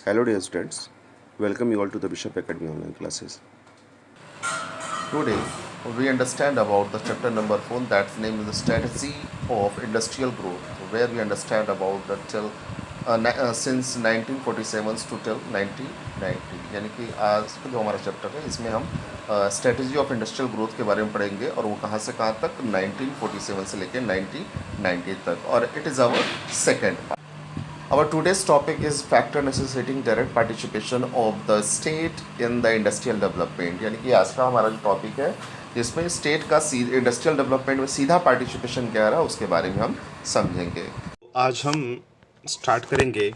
Hello dear students, welcome you all to the Bishop Academy online classes. Today we understand about the chapter number 4, that's named the strategy of industrial growth, where we understand about the since 1947 to till 1990, यानी कि आज का जो हमारा chapter है इसमें हम strategy of industrial growth के बारे में पढ़ेंगे और वो कहाँ से कहाँ तक 1947 से लेकर 1990 तक, और it is our second part. Our today's topic is factor necessitating direct participation of the state in the industrial development. यानी कि आज का हमारा जो टॉपिक है जिसमें स्टेट का इंडस्ट्रियल डेवलपमेंट में सीधा पार्टिसिपेशन क्या रहा उसके बारे में हम समझेंगे. आज हम स्टार्ट करेंगे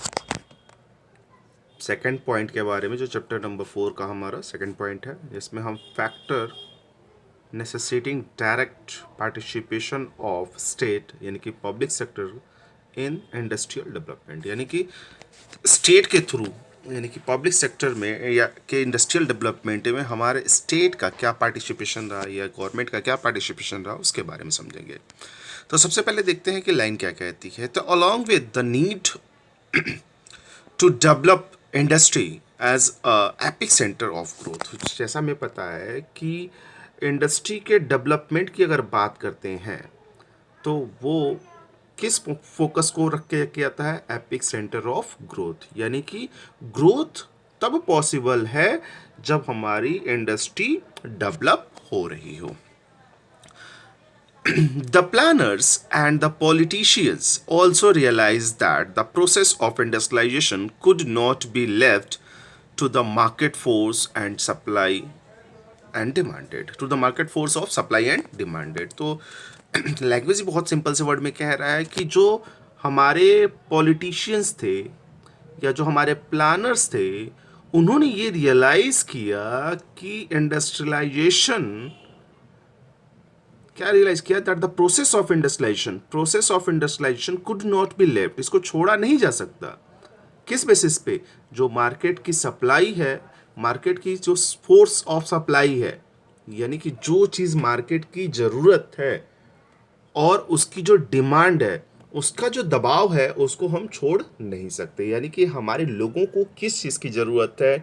सेकंड पॉइंट के बारे में, जो चैप्टर नंबर 4 का हमारा सेकंड पॉइंट है, जिसमें हम factor necessitating direct participation of state यानी कि public sector in industrial development, यानी कि स्टेट के थ्रू यानी कि पब्लिक सेक्टर में या के इंडस्ट्रियल डेवलपमेंट में हमारे स्टेट का क्या पार्टिसिपेशन रहा या गवर्नमेंट का क्या पार्टिसिपेशन रहा उसके बारे में समझेंगे. तो सबसे पहले देखते हैं कि लाइन क्या कहती है. तो along with the need to develop industry as epicentre of growth, जैसा हमें पता है कि इंडस्ट्री के डेवलपमेंट की अगर बात करते हैं तो वो किस फोकस को रख के किया जाता है? एपिक सेंटर ऑफ ग्रोथ, यानी कि ग्रोथ तब पॉसिबल है जब हमारी इंडस्ट्री डेवलप हो रही हो. The planners and the politicians also realized that the process of industrialization could not be left to the market force and supply and demanded, to the market force of supply and demanded. तो language बहुत simple से word में कह रहा है कि जो हमारे पॉलिटिशियंस थे या जो हमारे प्लानर्स थे उन्होंने ये रियलाइज किया कि इंडस्ट्रियलाइजेशन क्या रियलाइज किया, that the process of industrialisation could not be left, इसको छोड़ा नहीं जा सकता. किस बेसिस पे? जो मार्केट की सप्लाई है, मार्केट की जो फोर्स ऑफ सप्लाई है, यानी कि जो चीज़ मार्केट की ज़रूरत है और उसकी जो डिमांड है, उसका जो दबाव है, उसको हम छोड़ नहीं सकते. यानी कि हमारे लोगों को किस चीज़ की ज़रूरत है,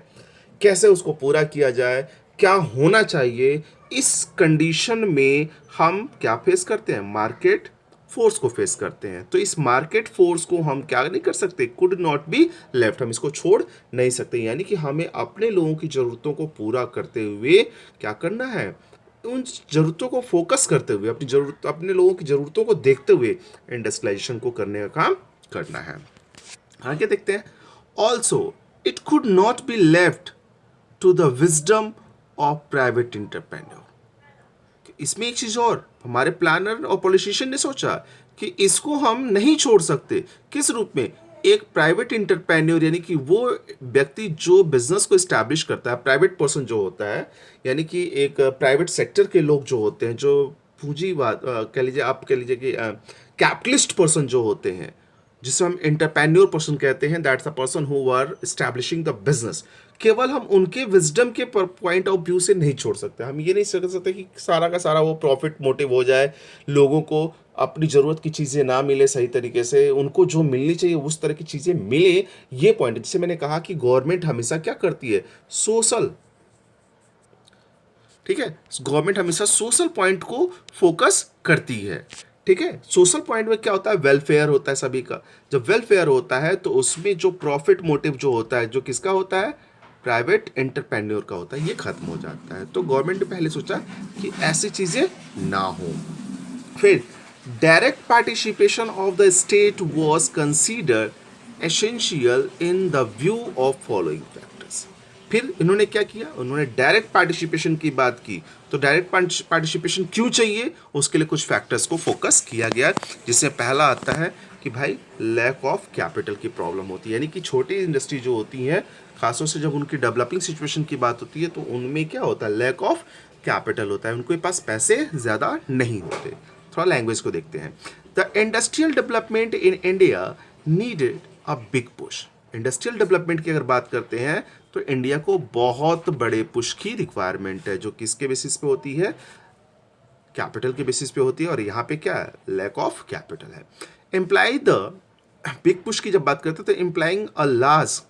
कैसे उसको पूरा किया जाए, क्या होना चाहिए, इस कंडीशन में हम क्या फेस करते हैं? मार्केट फोर्स को फेस करते हैं. तो इस मार्केट फोर्स को हम क्या नहीं कर सकते? कुड नॉट बी लेफ्ट, हम इसको छोड़ नहीं सकते. यानी कि हमें अपने लोगों की ज़रूरतों को पूरा करते हुए क्या करना है? उन ज़रूरतों को फोकस करते हुए, अपने लोगों की ज़रूरतों को देखते हुए इंडस्ट्रियलाइजेशन को करने का काम करना है. आगे देखते हैं. Also it could not be left to the wisdom of private entrepreneur. इसमें एक चीज़ और हमारे प्लानर और पॉलिटिशियन ने सोचा कि इसको हम नहीं छोड़ सकते. किस रूप में? एक प्राइवेट इंटरप्रेन्योर यानी कि वो व्यक्ति जो बिजनेस को इस्टेब्लिश करता है, प्राइवेट पर्सन जो होता है, यानी कि एक प्राइवेट सेक्टर के लोग जो होते हैं, जो पूंजीवाद कह लीजिए, आप कह लीजिए कि कैपिटलिस्ट पर्सन जो होते हैं, जिसे हम इंटरप्रेन्योर पर्सन कहते हैं, that's the person who are establishing the business. केवल हम उनके विजडम के पॉइंट ऑफ व्यू से नहीं छोड़ सकते. हम ये नहीं कर सकते कि सारा का सारा वो प्रॉफिट मोटिव हो जाए, लोगों को अपनी ज़रूरत की चीज़ें ना मिले सही तरीके से, उनको जो मिलनी चाहिए उस तरह की चीज़ें मिले. ये पॉइंट, जिसे मैंने कहा कि गवर्नमेंट हमेशा क्या करती है? सोशल, ठीक है, गवर्नमेंट हमेशा सोशल पॉइंट को फोकस करती है. ठीक है, सोशल पॉइंट में क्या होता है? वेलफेयर होता है सभी का. जब वेलफेयर होता है तो उसमें जो प्रॉफिट मोटिव जो होता है, जो किसका होता है? प्राइवेट एंटरप्रेन्योर का होता है, ये खत्म हो जाता है. तो गवर्नमेंट ने पहले सोचा कि ऐसी चीज़ें ना हो. फिर direct participation of the state was considered essential in the view of following factors. फिर इन्होंने क्या किया? उन्होंने डायरेक्ट पार्टिसिपेशन की बात की. तो डायरेक्ट पार्टिसिपेशन क्यों चाहिए? उसके लिए कुछ फैक्टर्स को फोकस किया गया, जिसमें पहला आता है कि भाई लैक ऑफ कैपिटल की प्रॉब्लम होती है. यानी कि छोटी इंडस्ट्री जो होती हैं, खासतौर से जब उनकी डेवलपिंग सिचुएशन की बात होती है, तो उनमें क्या होता है? लैक ऑफ कैपिटल होता है, उनके पास पैसे ज़्यादा नहीं होते. थोड़ा लैंग्वेज को देखते हैं. The industrial development in India needed a big push. Industrial development की अगर बात करते हैं तो इंडिया को बहुत बड़े पुश की रिक्वायरमेंट है, जो किसके बेसिस पे होती है? कैपिटल के बेसिस पे होती है. और यहाँ पे क्या है? लैक ऑफ कैपिटल है. इम्प्लाई द बिग पुश की जब बात करते हैं तो implying a large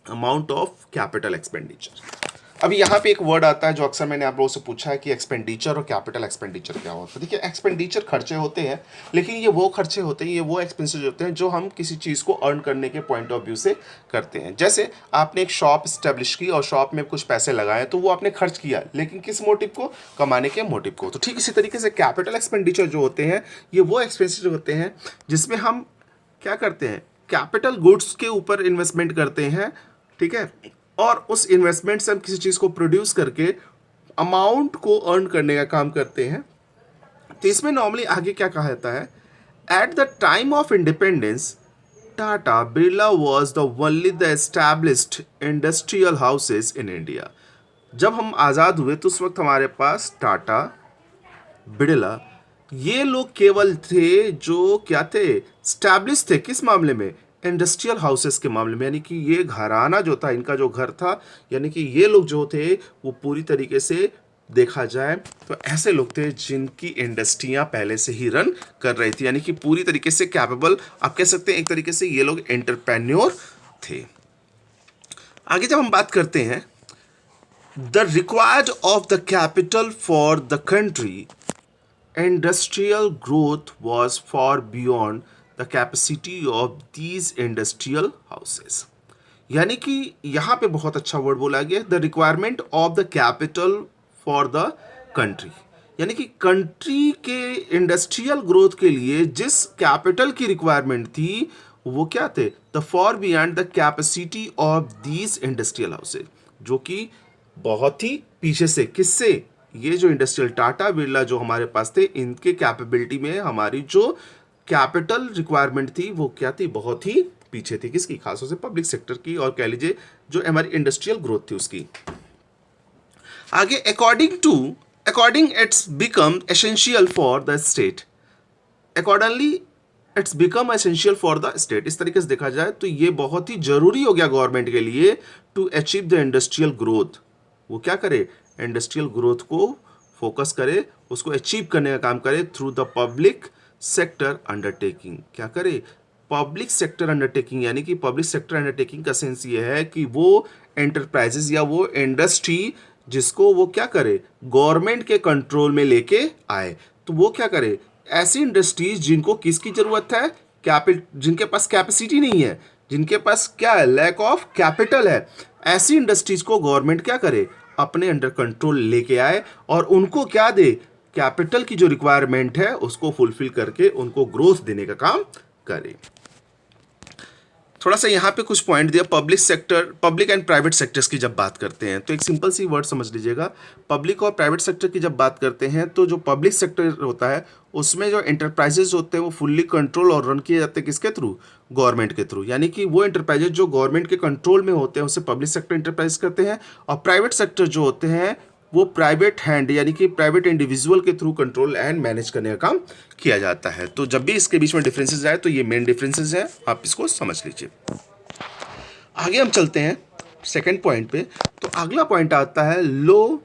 amount of capital expenditure. अभी यहाँ पे एक वर्ड आता है जो अक्सर मैंने आप लोगों से पूछा है कि एक्सपेंडिचर और कैपिटल एक्सपेंडिचर क्या होता है। देखिए, एक्सपेंडिचर खर्चे होते हैं, लेकिन ये वो खर्चे होते हैं, ये वो एक्सपेंसेस होते हैं जो हम किसी चीज़ को अर्न करने के पॉइंट ऑफ व्यू से करते हैं। जैसे आपने एक शॉप इस्टेब्लिश की और शॉप में कुछ पैसे लगाए, तो वो आपने खर्च किया, लेकिन किस मोटिव को? कमाने के मोटिव को। तो ठीक इसी तरीके से कैपिटल एक्सपेंडिचर जो होते हैं, ये वो एक्सपेंसेस होते हैं जिसमें हम क्या करते हैं, कैपिटल गुड्स के ऊपर इन्वेस्टमेंट करते हैं, ठीक है, और उस इन्वेस्टमेंट से हम किसी चीज़ को प्रोड्यूस करके अमाउंट को अर्न करने का काम करते हैं। तो इसमें नॉर्मली आगे क्या कहा जाता है, at the time of independence Tata Birla was the only the established industrial houses in India. जब हम आज़ाद हुए तो उस वक्त हमारे पास टाटा, बिरला, ये लोग केवल थे जो क्या थे, स्टैब्लिश थे। किस मामले में? इंडस्ट्रियल हाउसेस के मामले में। यानी कि ये घराना जो था, इनका जो घर था, यानी कि ये लोग जो थे वो पूरी तरीके से देखा जाए तो ऐसे लोग थे जिनकी इंडस्ट्रियां पहले से ही रन कर रही थी, यानी कि पूरी तरीके से कैपेबल, आप कह सकते हैं एक तरीके से ये लोग एंटरप्रेन्योर थे। आगे जब हम बात करते हैं, the required of the capital for the country industrial growth was far beyond the capacity of these industrial houses। यानी कि यहाँ पे बहुत अच्छा वर्ड बोला गया, the requirement of the capital for the country, यानी कि कंट्री के इंडस्ट्रियल ग्रोथ के लिए जिस कैपिटल की रिक्वायरमेंट थी वो क्या थे, the for beyond the capacity of these industrial houses, जो कि बहुत ही पीछे से, किससे, ये जो इंडस्ट्रियल टाटा बिरला जो हमारे पास थे, इनके कैपेबिलिटी में हमारी जो कैपिटल रिक्वायरमेंट थी वो क्या थी, बहुत ही पीछे थी। किसकी? खासतौर से पब्लिक सेक्टर की, और कह लीजिए जो हमारी इंडस्ट्रियल ग्रोथ थी उसकी। आगे, according it's become essential for the state, accordingly it's become essential for the state. इस तरीके से देखा जाए तो ये बहुत ही जरूरी हो गया गवर्नमेंट के लिए to achieve the industrial growth. वो क्या करे, इंडस्ट्रियल ग्रोथ को फोकस करे, उसको अचीव करने का काम करे through the public sector undertaking. क्या करे, पब्लिक सेक्टर अंडरटेकिंग, यानी कि पब्लिक सेक्टर अंडरटेकिंग का सेंस ये है कि वो एंटरप्राइजेस या वो इंडस्ट्री जिसको वो क्या करे, गवर्नमेंट के कंट्रोल में लेके आए। तो वो क्या करे, ऐसी इंडस्ट्रीज जिनको किसकी जरूरत है, जिनके पास कैपेसिटी नहीं है, जिनके पास क्या है, लैक ऑफ कैपिटल है, ऐसी इंडस्ट्रीज को गवर्नमेंट क्या करे, अपने अंडर कंट्रोल लेके आए और उनको क्या दे, कैपिटल की जो रिक्वायरमेंट है उसको फुलफिल करके उनको ग्रोथ देने का काम करे। थोड़ा सा यहाँ पे कुछ पॉइंट दिया, पब्लिक एंड प्राइवेट सेक्टर्स की जब बात करते हैं तो एक सिंपल सी वर्ड समझ लीजिएगा, पब्लिक और प्राइवेट सेक्टर की जब बात करते हैं तो जो पब्लिक सेक्टर होता है उसमें जो एंटरप्राइजेज होते हैं वो फुल्ली कंट्रोल और रन किए जाते हैं किसके थ्रू, गवर्नमेंट के थ्रू। यानी कि वो एंटरप्राइजेज जो गवर्नमेंट के कंट्रोल में होते हैं उसे पब्लिक सेक्टर एंटरप्राइज करते हैं, और प्राइवेट सेक्टर जो होते हैं वो प्राइवेट हैंड यानी कि प्राइवेट इंडिविजुअल के थ्रू कंट्रोल एंड मैनेज करने का काम किया जाता है। तो जब भी इसके बीच में डिफरेंसेस आए तो ये मेन डिफरेंसेस हैं, आप इसको समझ लीजिए। आगे हम चलते हैं सेकंड पॉइंट पे। तो अगला पॉइंट आता है लो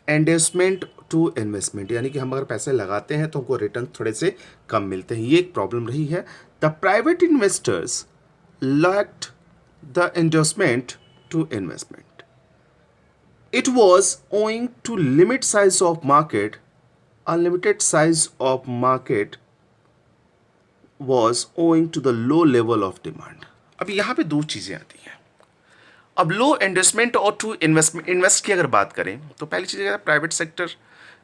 एंडेसमेंट टू इन्वेस्टमेंट, यानी कि हम अगर पैसे लगाते हैं तो हमको रिटर्न थोड़े से कम मिलते हैं, ये एक प्रॉब्लम रही है। The private investors lacked the endorsement to investment, it was owing to limit size of market, unlimited size of market was owing to the low level of demand। अब यहाँ पे दो चीज़ें आती हैं। अब लो इन्वेस्टमेंट और टू इन्वेस्ट की अगर बात करें तो पहली चीज़ है प्राइवेट सेक्टर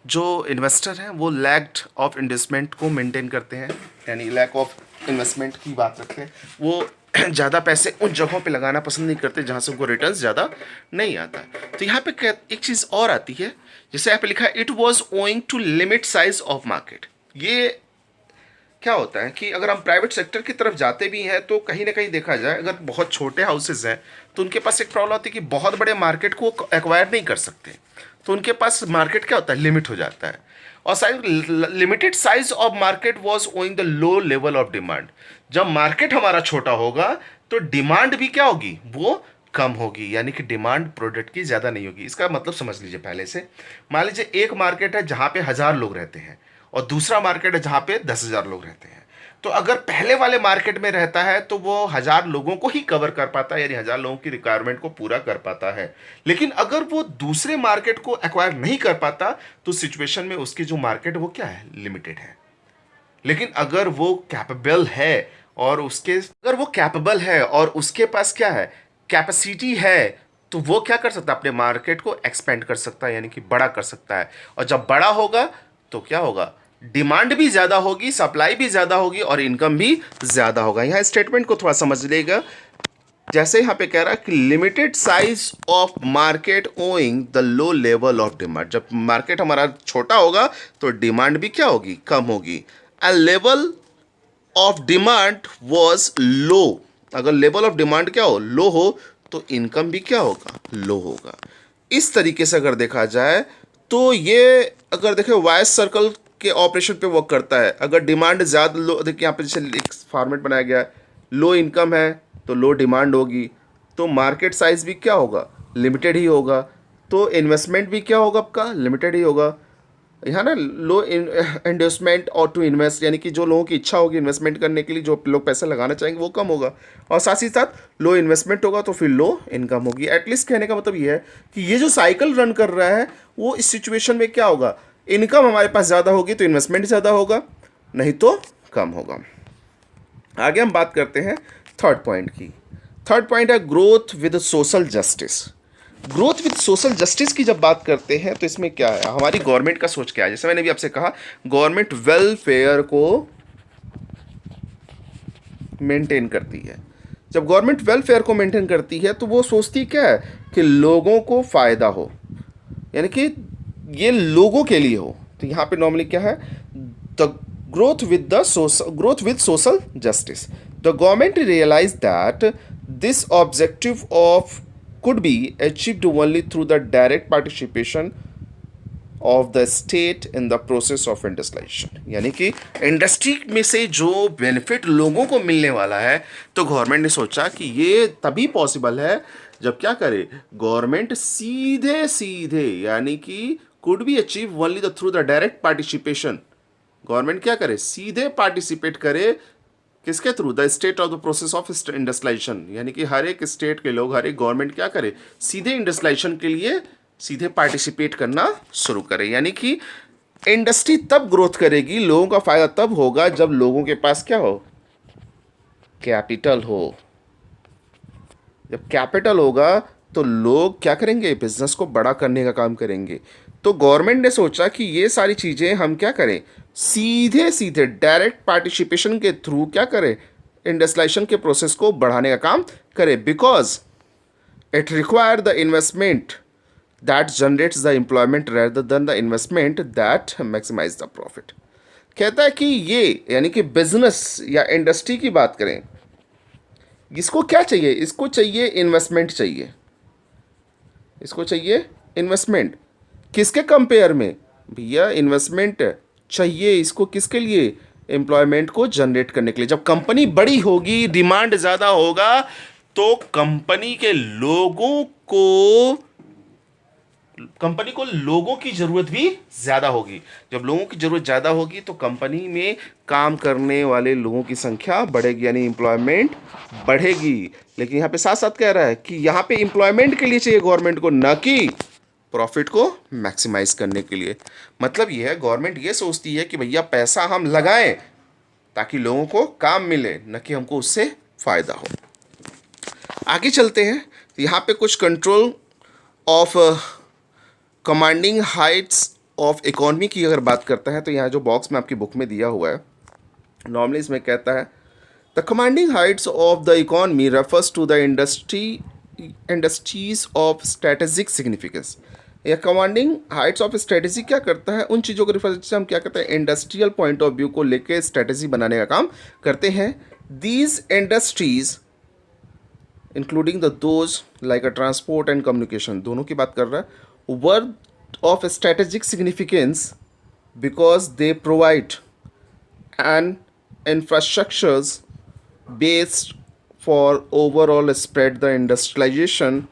जो इन्वेस्टर हैं वो लैक्ड ऑफ इन्वेस्टमेंट को मेंटेन करते हैं, यानी लैक ऑफ इन्वेस्टमेंट की बात रखते हैं, वो ज़्यादा पैसे उन जगहों पे लगाना पसंद नहीं करते जहाँ से उनको रिटर्न्स ज़्यादा नहीं आता। तो यहाँ पे एक चीज़ और आती है, जैसे यहाँ पे लिखा है it was owing to limit size of market. ये क्या होता है कि अगर हम प्राइवेट सेक्टर की तरफ जाते भी हैं तो कहीं ना कहीं देखा जाए अगर बहुत छोटे हाउसेज हैं तो उनके पास एक प्रॉब्लम होती है कि बहुत बड़े मार्केट को एक्वायर नहीं कर सकते, तो उनके पास मार्केट क्या होता है, लिमिट हो जाता है। और size limited size of market was owing the low level of demand. जब मार्केट हमारा छोटा होगा तो डिमांड भी क्या होगी, वो कम होगी, यानी कि डिमांड प्रोडक्ट की ज़्यादा नहीं होगी। इसका मतलब समझ लीजिए पहले से, मान लीजिए एक मार्केट है जहाँ पे 1000 लोग रहते हैं और दूसरा मार्केट है जहाँ पे 10,000 लोग रहते हैं। तो अगर पहले वाले मार्केट में रहता है तो वो 1000 लोगों को ही कवर कर पाता है, यानी 1000 लोगों की रिक्वायरमेंट को पूरा कर पाता है। लेकिन अगर वो दूसरे मार्केट को एक्वायर नहीं कर पाता तो सिचुएशन में उसकी जो मार्केट वो क्या है, लिमिटेड है। लेकिन अगर वो कैपेबल है और उसके पास क्या है, कैपेसिटी है, तो वो क्या कर सकता है, अपने मार्केट को एक्सपेंड कर सकता है, यानी कि बड़ा कर सकता है। और जब बड़ा होगा तो क्या होगा, डिमांड भी ज्यादा होगी, सप्लाई भी ज्यादा होगी और इनकम भी ज्यादा होगा। यहां स्टेटमेंट को थोड़ा समझ लेगा। जैसे यहां पे कह रहा है कि limited size of market owing the low level of demand. जब मार्केट हमारा छोटा होगा तो डिमांड भी क्या होगी, कम होगी। And level of demand was लो। अगर लेवल ऑफ डिमांड क्या हो, लो हो, तो इनकम भी क्या होगा, लो होगा। इस तरीके से अगर देखा जाए तो ये अगर देखें वाइस सर्कल के ऑपरेशन पे वर्क करता है। अगर डिमांड ज़्यादा लो, देखिए यहाँ पे जैसे एक फॉर्मेट बनाया गया है, लो इनकम है तो लो डिमांड होगी, तो मार्केट साइज भी क्या होगा, लिमिटेड ही होगा। तो इन्वेस्टमेंट भी क्या होगा, आपका लिमिटेड ही होगा। यहाँ ना लो इन्वेस्टमेंट और टू इन्वेस्ट, यानी कि जो लोगों की इच्छा होगी इन्वेस्टमेंट करने के लिए, जो लोग पैसा लगाना चाहेंगे वो कम होगा। और साथ ही साथ लो इन्वेस्टमेंट होगा तो फिर लो इनकम होगी। एटलीस्ट कहने का मतलब ये है कि ये जो साइकिल रन कर रहा है वो इस सिचुएशन में क्या होगा, इनकम हमारे पास ज़्यादा होगी तो इन्वेस्टमेंट ज़्यादा होगा, नहीं तो कम होगा। आगे हम बात करते हैं थर्ड पॉइंट की। थर्ड पॉइंट है growth with social justice. Growth with social justice की जब बात करते हैं तो इसमें क्या है, हमारी गवर्नमेंट का सोच क्या है। जैसे मैंने भी आपसे कहा, गवर्नमेंट वेलफेयर को मेंटेन करती है। जब गवर्नमेंट वेलफेयर को मेंटेन करती है तो वो सोचती क्या है कि लोगों को फायदा हो, यानी कि ये लोगों के लिए हो। तो यहाँ पे नॉर्मली क्या है, the growth with social justice. The government realise that this objective of could be achieved only through the direct participation of the state in the process of industrialization। यानी कि इंडस्ट्री में से जो बेनिफिट लोगों को मिलने वाला है, तो गवर्नमेंट ने सोचा कि ये तभी पॉसिबल है जब क्या करे, गवर्नमेंट सीधे सीधे, यानी कि could be achieve only the through the direct participation. गवर्नमेंट क्या करे, सीधे पार्टिसिपेट करे, किसके through, the state of the process of industrialisation. यानी कि हर एक स्टेट के लोग, हर एक गवर्नमेंट क्या करे, सीधे इंडस्ट्रियलाइजेशन के लिए सीधे पार्टिसिपेट करना शुरू करे। यानी कि इंडस्ट्री तब ग्रोथ करेगी, लोगों का फायदा तब होगा जब लोगों के पास क्या हो, कैपिटल हो। जब कैपिटल होगा तो लोग क्या करेंगे, बिजनेस को बड़ा करने का काम करेंगे। तो गवर्नमेंट ने सोचा कि ये सारी चीज़ें हम क्या करें, सीधे सीधे डायरेक्ट पार्टिसिपेशन के थ्रू क्या करें, इंडस्ट्रियलाइजेशन के प्रोसेस को बढ़ाने का काम करें। Because it require the investment that generates the employment rather than the investment that maximise the profit. कहता है कि ये, यानी कि बिजनेस या इंडस्ट्री की बात करें, इसको क्या चाहिए, इसको चाहिए इन्वेस्टमेंट चाहिए, इसको चाहिए इन्वेस्टमेंट। किसके कंपेयर में भैया, इन्वेस्टमेंट चाहिए इसको, किसके लिए, एम्प्लॉयमेंट को जनरेट करने के लिए। जब कंपनी बड़ी होगी, डिमांड ज़्यादा होगा, तो कंपनी को लोगों की ज़रूरत भी ज़्यादा होगी। जब लोगों की ज़रूरत ज़्यादा होगी तो कंपनी में काम करने वाले लोगों की संख्या बढ़ेगी, यानी एम्प्लॉयमेंट बढ़ेगी। लेकिन यहाँ पे साथ साथ कह रहा है कि यहाँ पे एम्प्लॉयमेंट के लिए चाहिए गवर्नमेंट को, न कि प्रॉफिट को मैक्सिमाइज करने के लिए। मतलब ये है, गवर्नमेंट ये सोचती है कि भैया पैसा हम लगाएं ताकि लोगों को काम मिले, न कि हमको उससे फ़ायदा हो। आगे चलते हैं। यहाँ पे कुछ control of commanding heights of economy की अगर बात करता है तो यहाँ जो बॉक्स में आपकी बुक में दिया हुआ है, नॉर्मली इसमें कहता है the commanding heights of the economy refers to the industries of strategic significance. या कमांडिंग हाइट्स ऑफ स्ट्रेटेजी क्या करता है, उन चीज़ों को रेफर से हम क्या करते हैं, इंडस्ट्रियल पॉइंट ऑफ व्यू को लेके स्ट्रेटेजी बनाने का काम करते हैं। These industries including the those like a transport and communication, दोनों की बात कर रहा है, word of strategic significance because they provide an infrastructures based for overall spread the industrialisation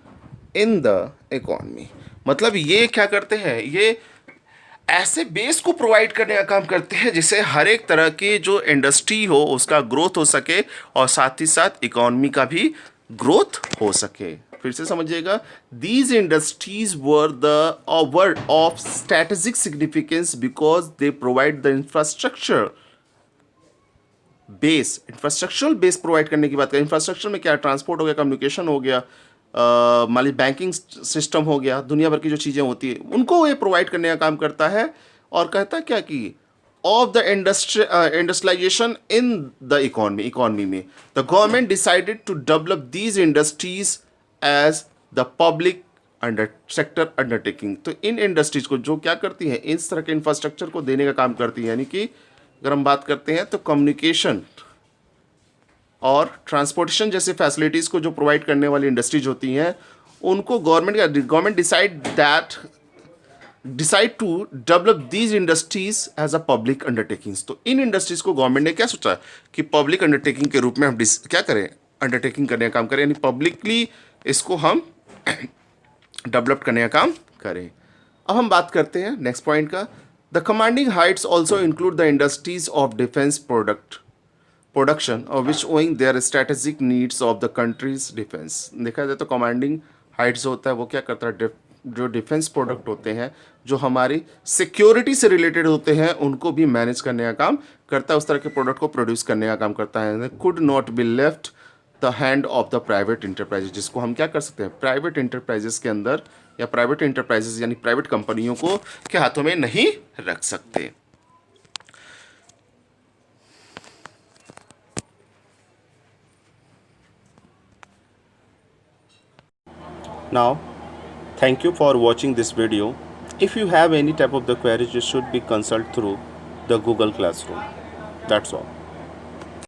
in the economy. मतलब ये क्या करते हैं, ये ऐसे बेस को प्रोवाइड करने का काम करते हैं जिससे हर एक तरह की जो इंडस्ट्री हो उसका ग्रोथ हो सके और साथ ही साथ इकोनॉमी का भी ग्रोथ हो सके। फिर से समझिएगा, these industries were of strategic significance because they provide the infrastructure base. Infrastructural base provide करने की बात करें, इंफ्रास्ट्रक्चर में क्या, ट्रांसपोर्ट हो गया, कम्युनिकेशन हो गया, मान लीजिए बैंकिंग सिस्टम हो गया, दुनिया भर की जो चीज़ें होती है उनको ये प्रोवाइड करने का काम करता है। और कहता है क्या कि of the industrialisation in the economy में the government decided to develop these industries as the public sector undertaking. तो इन इंडस्ट्रीज को जो क्या करती हैं, इस तरह के इंफ्रास्ट्रक्चर को देने का काम करती है। यानी कि अगर हम बात करते हैं तो कम्युनिकेशन और ट्रांसपोर्टेशन जैसे फैसिलिटीज़ को जो प्रोवाइड करने वाली इंडस्ट्रीज होती हैं उनको government decide to develop these industries as a public undertakings. तो इन इंडस्ट्रीज को गवर्नमेंट ने क्या सोचा कि पब्लिक अंडरटेकिंग के रूप में हम क्या करें, अंडरटेकिंग करने का काम करें, यानी पब्लिकली इसको हम डेवलप करने का काम करें। अब हम बात करते हैं नेक्स्ट पॉइंट का। The commanding heights also include the industries of defence production और which owing their strategic needs of the country's defence. देखा जाए तो कमांडिंग हाइट्स होता है वो क्या करता है, जो डिफेंस प्रोडक्ट होते हैं जो हमारी सिक्योरिटी से रिलेटेड होते हैं उनको भी मैनेज करने का काम करता है, उस तरह के प्रोडक्ट को प्रोड्यूस करने का काम करता है। Could not be left the hand of the private enterprises, जिसको हम क्या कर सकते हैं, प्राइवेट इंटरप्राइजेस के अंदर या प्राइवेट इंटरप्राइजेस यानी प्राइवेट कंपनियों को के हाथों में नहीं रख सकते। Now, thank you for watching this video. If you have any type of the queries, you should be consult through the Google Classroom. That's all.